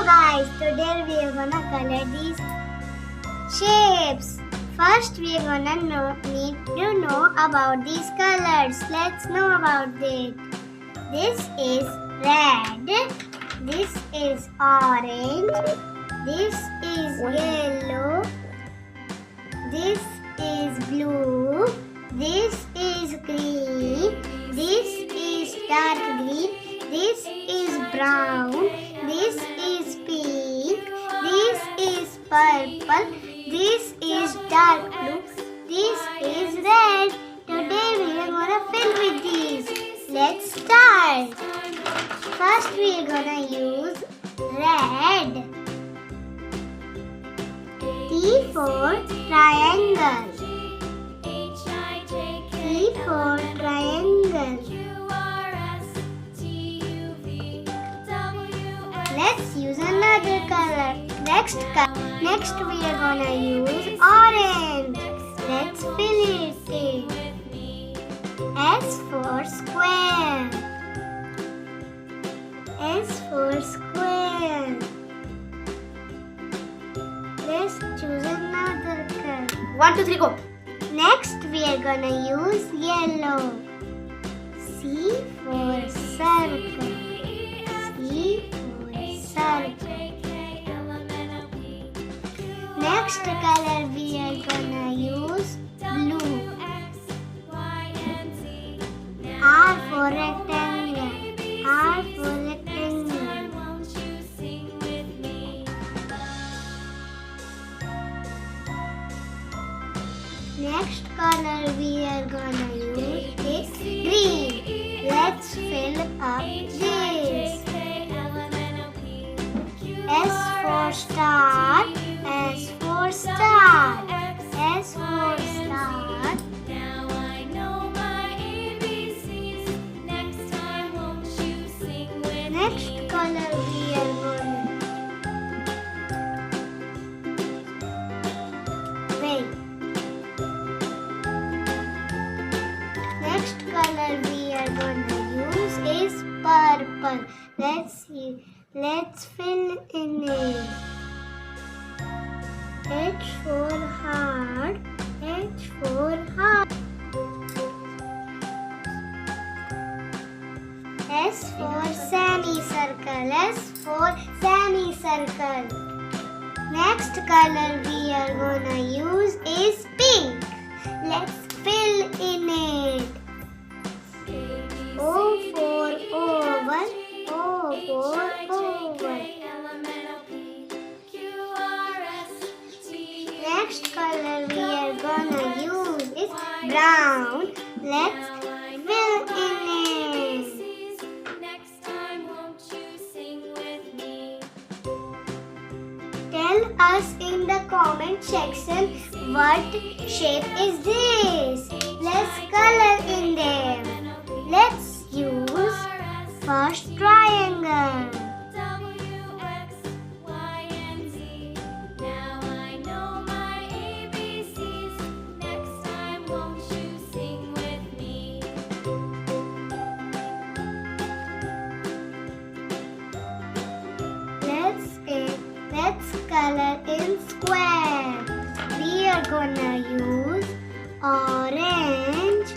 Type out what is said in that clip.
guys, today we are gonna color these shapes. First we are gonna need to know about these colors. Let's know about it. This is red. This is orange. This is yellow. This is blue. This is green. This is dark green. This is brown. This is pink. This is purple. This is dark blue. This is red. Today we are gonna fill with these. Let's start. First we are gonna use red. T for triangle. T for triangle. Let's use another color. Next we are gonna use orange. Let's fill it in. S for square. S for square. Let's choose another color. 1, 2, 3, go. Next we are gonna use yellow. C for circle. C for circle. Next color we are gonna use blue. R for rectangle. R for rectangle. Next color we are gonna use is green. Let's fill up this. S for star. S for star. S for star. Next color we are gonna wait. Next color we are gonna use is purple. Let's fill in it. H for heart. H for heart. S for semicircle. S for semicircle. Next color we are gonna use is pink. Let's fill in it. O for oval. O for oval. Next color we are gonna use is brown. Let's fill in it. Tell us in the comment section what shape is this. Let's color in them. Let's use first triangle. Let's color in square. We are gonna use orange,